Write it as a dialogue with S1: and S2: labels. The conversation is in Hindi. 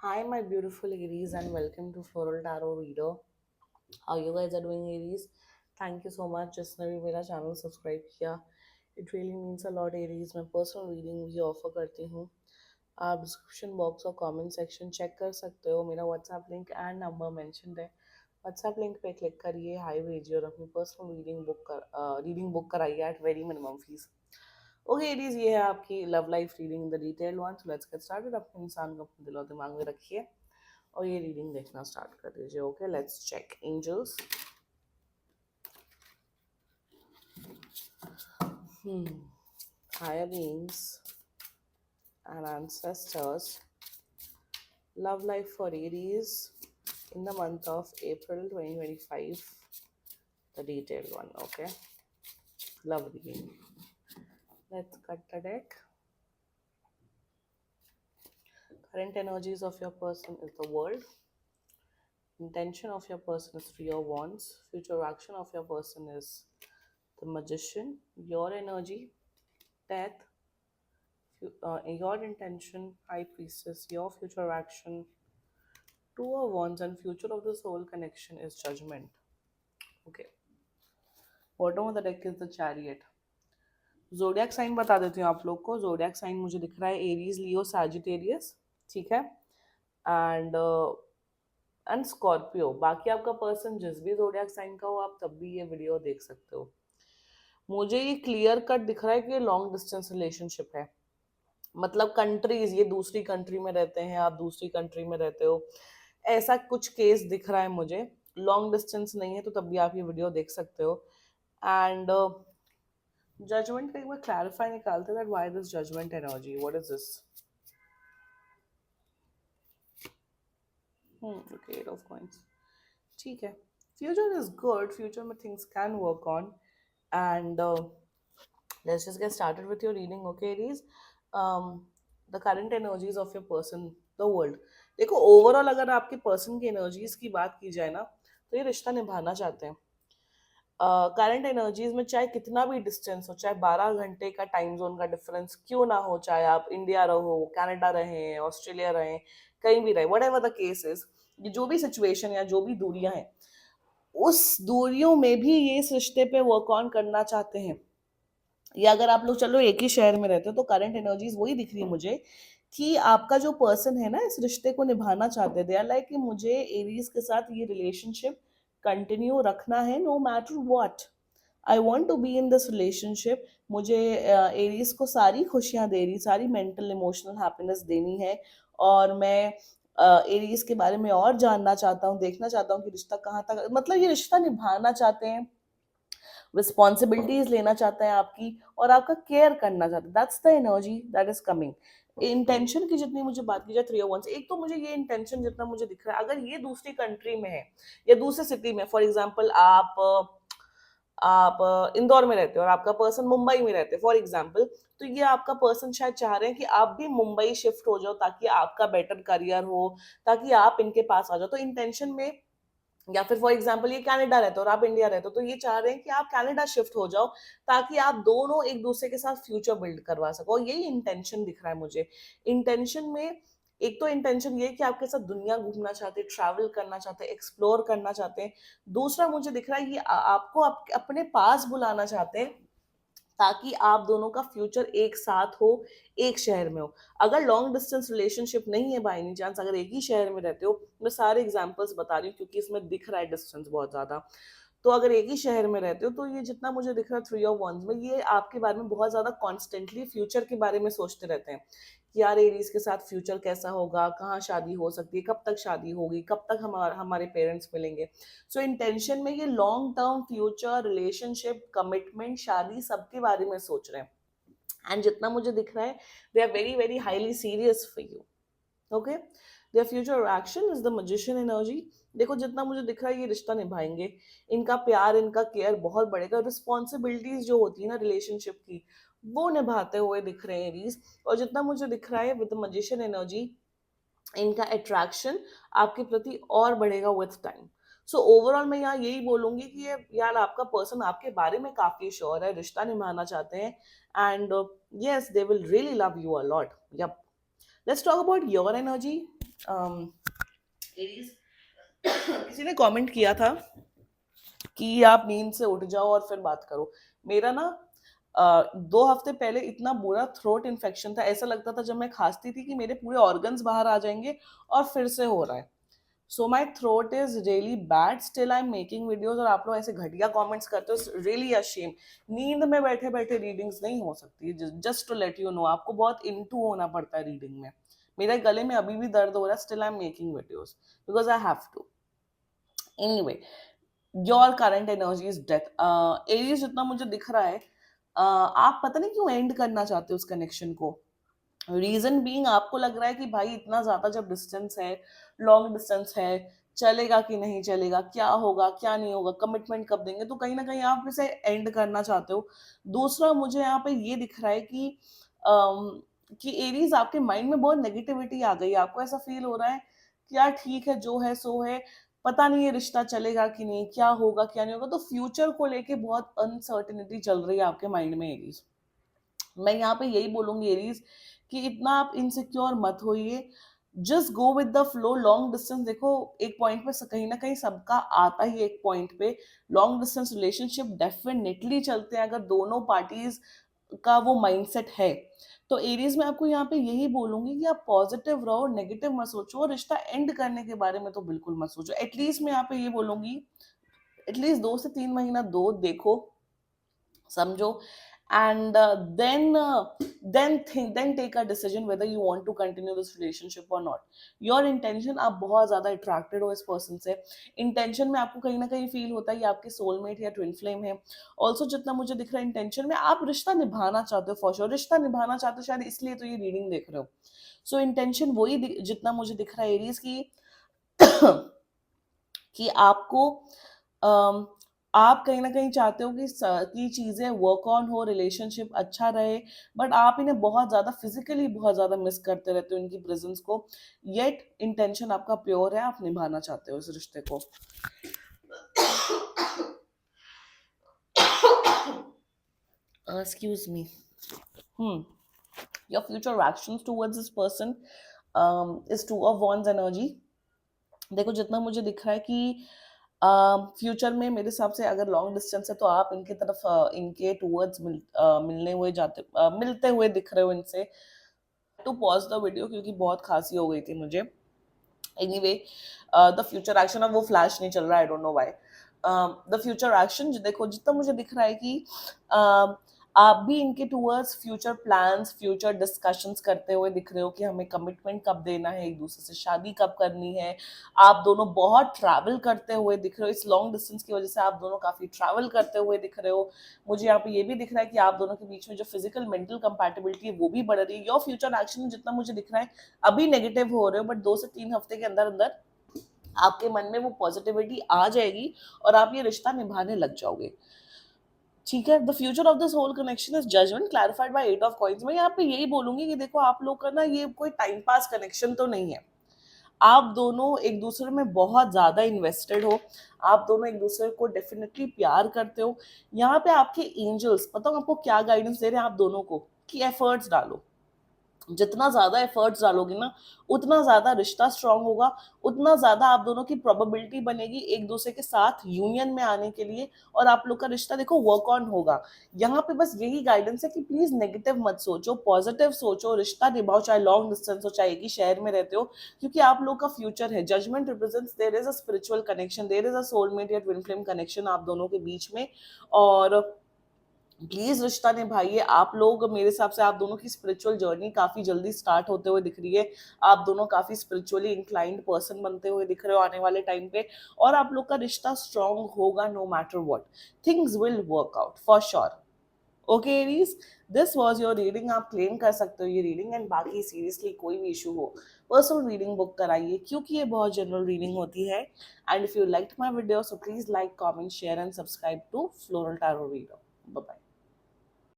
S1: Hi, my beautiful Aries, and welcome to Floral Tarot Reader. How you guys are doing, Aries? Thank you so much. जिसने भी मेरा चैनल सब्सक्राइब किया, it really means a lot, Aries. मैं पर्सनल रीडिंग भी ऑफर करती हूँ. आप डिस्क्रिप्शन बॉक्स और कमेंट सेक्शन चेक कर सकते हो. मेरा WhatsApp link and number mentioned है. व्हाट्सएप लिंक पे क्लिक करिए, हाई भेजिए और अपनी पर्सनल रीडिंग बुक कराइए at very minimum fees. Okay Aries, ये है आपकी love life reading the detail one. So let's get started. अपने इंसान को अपने दिलो दिमाग में रखिए और ये रीडिंग देखना स्टार्ट कर दीजिए. Okay, let's check angels. Higher beings and ancestors. Love life for Aries in the month of April 2025. The detailed one. Okay, love reading. Let's cut the deck. Current energies of your person is the world. Intention of your person is Three of Wands. Future action of your person is the Magician. Your energy, Death. Your intention, High Priestess. Your future action, Two of Wands, and future of the soul connection is Judgment. Okay. Bottom of the deck is the Chariot. Zodiac sign बता देती हूँ आप लोग को. जोडियक साइन मुझे दिख रहा है एरीज, लियो, सैजिटेरियस. ठीक है. And Scorpio. बाकी आपका पर्सन जिस भी जोडियक साइन का हो, आप तब भी ये वीडियो देख सकते हो. मुझे ये क्लियर कट दिख रहा है कि ये लॉन्ग डिस्टेंस रिलेशनशिप है. मतलब कंट्रीज, ये दूसरी कंट्री में रहते हैं, आप दूसरी कंट्री में रहते हो, ऐसा कुछ केस दिख रहा है मुझे. लॉन्ग डिस्टेंस नहीं है तो तब भी आप ये वीडियो देख सकते हो. एंड जजमेंट का एक बार क्लैरिफाई निकालते हैं. That why this judgement energy, what is this? Okay, eight of coins. ठीक है. Future is good. फ्यूचर में things can work on. And let's just get started with your reading. Okay, Aries. The current energies of your person, the world. देखो, ओवरऑल अगर आपके पर्सन की एनर्जीज की बात की जाए ना, तो ये रिश्ता निभाना चाहते हैं. करंट एनर्जीज में चाहे कितना भी डिस्टेंस हो, चाहे 12 घंटे का टाइम जोन का डिफरेंस क्यों ना हो, चाहे आप इंडिया रहो, कनाडा रहे, ऑस्ट्रेलिया रहे, कहीं भी रहे, what ever the case is, जो भी सिचुएशन या जो भी दूरियां हैं, उस दूरियों में भी ये इस रिश्ते पे वर्क ऑन करना चाहते हैं. या अगर आप लोग चलो एक ही शहर में रहते हो, तो करंट एनर्जीज वही दिख रही है मुझे कि आपका जो पर्सन है ना, इस रिश्ते को निभाना चाहते हैं. दे आर लाइक कि मुझे एरीज के साथ ये रिलेशनशिप कंटिन्यू रखना है, no matter what. I want to be in this relationship. मुझे एरीज को सारी खुशियां दे रही, सारी मेंटल इमोशनल हैप्पीनेस देनी है. और मैं एरीज के बारे में और जानना चाहता हूँ, देखना चाहता हूँ कि रिश्ता कहाँ तक, मतलब ये रिश्ता निभाना चाहते हैं, रिस्पॉन्सिबिलिटीज लेना चाहते हैं आपकी, और आपका केयर करना चाहते हैं. That's the energy that is coming. Intention की जितनी मुझे बात की जाए, थ्री ऑफ वंस, एक तो मुझे ये इंटेंशन जितना मुझे दिख रहा है, अगर ये दूसरी कंट्री में है या दूसरे सिटी में, फॉर एग्जाम्पल आप इंदौर में रहते हो और आपका पर्सन मुंबई में रहते हैं फॉर एग्जाम्पल, तो ये आपका पर्सन शायद चाह रहे हैं कि आप भी मुंबई शिफ्ट हो जाओ ताकि आपका बेटर करियर हो, ताकि आप इनके पास आ जाओ. तो इंटेंशन में, या फिर फॉर एग्जाम्पल ये कनाडा रहते हो और आप इंडिया रहते हो, तो ये चाह रहे हैं कि आप कनाडा शिफ्ट हो जाओ ताकि आप दोनों एक दूसरे के साथ फ्यूचर बिल्ड करवा सको. यही इंटेंशन दिख रहा है मुझे. इंटेंशन में एक तो इंटेंशन ये है कि आपके साथ दुनिया घूमना चाहते हैं, ट्रैवल करना चाहते हैं, एक्सप्लोर करना चाहते हैं. दूसरा मुझे दिख रहा है ये आपको अपने पास बुलाना चाहते हैं ताकि आप दोनों का फ्यूचर एक साथ हो, एक शहर में हो. अगर लॉन्ग डिस्टेंस रिलेशनशिप नहीं है बाय एनी चांस, अगर एक ही शहर में रहते हो, मैं सारे एग्जांपल्स बता रही हूँ क्योंकि इसमें दिख रहा है डिस्टेंस बहुत ज्यादा, तो अगर एक ही शहर में रहते हो, तो ये जितना मुझे दिख रहा है थ्री ऑफ वंस में, ये आपके बारे में बहुत ज्यादा कॉन्स्टेंटली फ्यूचर के बारे में सोचते रहते हैं कि यार एरीज के साथ फ्यूचर कैसा होगा, कहाँ शादी हो सकती है, कब तक शादी होगी, कब तक हमारे पेरेंट्स मिलेंगे. सो इंटेंशन में ये long term future, relationship, commitment, शादी, सबके बारे में सोच रहे हैं. एंड जितना मुझे दिख रहा है, they are very very highly serious for you. Okay. Their future action is the magician energy. देखो, जितना मुझे दिख रहा है ये रिश्ता निभाएंगे, इनका प्यार, इनका केयर बहुत बढ़ेगा. रिस्पॉन्सिबिलिटीज जो होती है ना रिलेशनशिप की, वो निभाते हुए दिख रहे हैं एरीज. और जितना मुझे दिख रहा है विद द मैजिशियन एनर्जी, इनका अट्रैक्शन आपके प्रति और बढ़ेगा विथ टाइम. सो ओवरऑल मैं यहाँ यही बोलूंगी कि ये यार आपका पर्सन आपके बारे में काफी श्योर है, रिश्ता निभाना चाहते हैं. And yes, they will really love you a lot. Yep. Let's talk about your energy. Aries किसी ने कमेंट किया था कि आप नींद से उठ जाओ और फिर बात करो। मेरा ना 2 हफ्ते पहले इतना बुरा थ्रोट इन्फेक्शन था, ऐसा लगता था जब मैं खांसती थी कि मेरे पूरे ऑर्गन्स बाहर आ जाएंगे, और फिर से हो रहा है। So my throat is really bad, still I am making videos, और आप लोग ऐसे घटिया कमेंट्स करते हो, रियली अ शेम। नींद में बैठे बैठे रीडिंग्स नहीं हो सकती, just to let you know, आपको बहुत इनटू होना पड़ता है रीडिंग में। मेरे गले में अभी भी दर्द हो रहा है, still I am making videos because I have to. Anyway, your current energy is death. Aries जितना मुझे दिख रहा है, आप पता नहीं क्यों एंड करना चाहते हो उस कनेक्शन को। रीजन बीइंग, आपको लग रहा है कि भाई इतना ज्यादा जब डिस्टेंस है, लॉन्ग डिस्टेंस है, चलेगा कि नहीं चलेगा, क्या होगा क्या नहीं होगा, कमिटमेंट कब देंगे, तो कहीं ना कहीं आप इसे एंड करना चाहते हो। दूसरा मुझे यहाँ पे ये दिख रहा है कि एरीज आपके माइंड में बहुत नेगेटिविटी आ गई है, आपको ऐसा फील हो रहा है कि यार ठीक है, जो है सो है, पता नहीं ये रिश्ता चलेगा कि नहीं, क्या होगा क्या नहीं होगा, तो फ्यूचर को लेके बहुत अनसर्टिनिटी चल रही है आपके माइंड में एरीज। मैं यहाँ पे यही बोलूंगी एरीज कि इतना आप इनसिक्योर मत होइए, just go with the flow. Long distance देखो, एक पॉइंट पे कहीं ना कहीं सबका आता ही, एक पॉइंट पे लॉन्ग डिस्टेंस रिलेशनशिप डेफिनेटली चलते हैं अगर दोनों पार्टीज का वो माइंडसेट है। तो एरीज में आपको यहाँ पे यही बोलूंगी कि आप पॉजिटिव रहो, नेगेटिव मत सोचो, और रिश्ता एंड करने के बारे में तो बिल्कुल मत सोचो। एटलीस्ट मैं यहाँ पे ये बोलूंगी, एटलीस्ट 2 से 3 महीना दो, देखो, समझो, and then take a decision whether you want to continue this relationship or not. Your intention, आप बहुत ज्यादा अट्रैक्टेड हो इस पर्सन से, इंटेंशन में आपको कहीं ना कहीं फील होता है ये आपके सोलमेट या ट्विन फ्लेम है। ऑल्सो जितना मुझे दिख रहा है, इंटेंशन में आप रिश्ता निभाना चाहते हो, फॉर श्योर रिश्ता निभाना चाहते हो, शायद इसलिए तो ये रीडिंग देख रहे हो। सो इंटेंशन वही जितना मुझे दिख रहा है एरीज की कि आपको अम, आप कहीं ना कहीं चाहते हो कि चीजें वर्क ऑन हो, रिलेशनशिप अच्छा रहे, बट आप इन्हें बहुत ज्यादा फिजिकली बहुत ज्यादा मिस करते रहते हो इनकी प्रेजेंस को। येट इंटेंशन आपका प्योर है, आप निभाना चाहते हो इस रिश्ते को। Excuse me. Your future actions towards this person is 2 of Wands energy. देखो, जितना मुझे दिख रहा है कि फ्यूचर में मेरे हिसाब से अगर लॉन्ग डिस्टेंस है तो आप इनके तरफ इनके टूवर्ड्स मिलने हुए मिलते हुए दिख रहे हो इनसे। टू पॉज द वीडियो क्योंकि बहुत खांसी हो गई थी मुझे। एनीवे, द फ्यूचर एक्शन, अब वो फ्लैश नहीं चल रहा, I don't know why. The future action देखो, जितना मुझे दिख रहा है कि आप भी इनके towards future plans, future discussions करते हुए दिख रहे हो कि हमें कमिटमेंट कब देना है, एक दूसरे से शादी कब करनी है। आप दोनों बहुत ट्रैवल करते हुए दिख रहे हो, इस लॉन्ग डिस्टेंस की वजह से आप दोनों काफी ट्रैवल करते हुए दिख रहे हो। मुझे यहाँ पे ये भी दिख रहा है कि आप दोनों के बीच में जो फिजिकल मेंटल कंपैटिबिलिटी है वो भी बढ़ रही है। योर फ्यूचर एक्शन जितना मुझे दिख रहा है, अभी नेगेटिव हो रहे हो, बट 2 से 3 हफ्ते के अंदर अंदर आपके मन में वो पॉजिटिविटी आ जाएगी और आप ये रिश्ता निभाने लग जाओगे। ठीक है, the future of this whole connection is judgement clarified by 8 of Coins। मैं यहाँ पे यही बोलूंगी कि देखो, आप लोग का ना ये कोई टाइम पास कनेक्शन तो नहीं है, आप दोनों एक दूसरे में बहुत ज्यादा इन्वेस्टेड हो, आप दोनों एक दूसरे को डेफिनेटली प्यार करते हो। यहाँ पे आपके एंजल्स, पता हो आपको क्या गाइडेंस दे रहे हैं आप दोनों को, कि एफर्ट्स डालो। जितना ज्यादा एफर्ट्स डालोगे ना, उतना ज्यादा रिश्ता स्ट्रांग होगा, उतना ज्यादा आप दोनों की प्रोबेबिलिटी बनेगी एक दूसरे के साथ यूनियन में आने के लिए, और आप लोग का रिश्ता देखो वर्क ऑन होगा। यहाँ पे बस यही गाइडेंस है कि प्लीज नेगेटिव मत सोचो, पॉजिटिव सोचो, रिश्ता निभाओ, चाहे लॉन्ग डिस्टेंस हो, चाहे एक ही शहर में रहते हो, क्योंकि आप लोग का फ्यूचर है। Judgement represents there is a spiritual connection, there is a soulmate या ट्विन फ्लेम कनेक्शन आप दोनों के बीच में। और प्लीज रिश्ता निभाइए। आप लोग, मेरे हिसाब से आप दोनों की स्पिरिचुअल जर्नी काफी जल्दी स्टार्ट होते हुए दिख रही है, आप दोनों काफी स्पिरिचुअली इंक्लाइंड पर्सन बनते हुए दिख रहे हो आने वाले टाइम पे, और आप लोग का रिश्ता स्ट्रांग होगा no matter what, things will work out for sure. Okay Aries, this was your reading. आप क्लेम कर सकते हो ये रीडिंग, एंड बाकी सीरियसली कोई भी इशू हो, पर्सनल रीडिंग बुक कराइए, क्योंकि ये बहुत जनरल रीडिंग होती है। And if you like my video, so please like, comment, share and subscribe to floral tarot reader. Bye bye.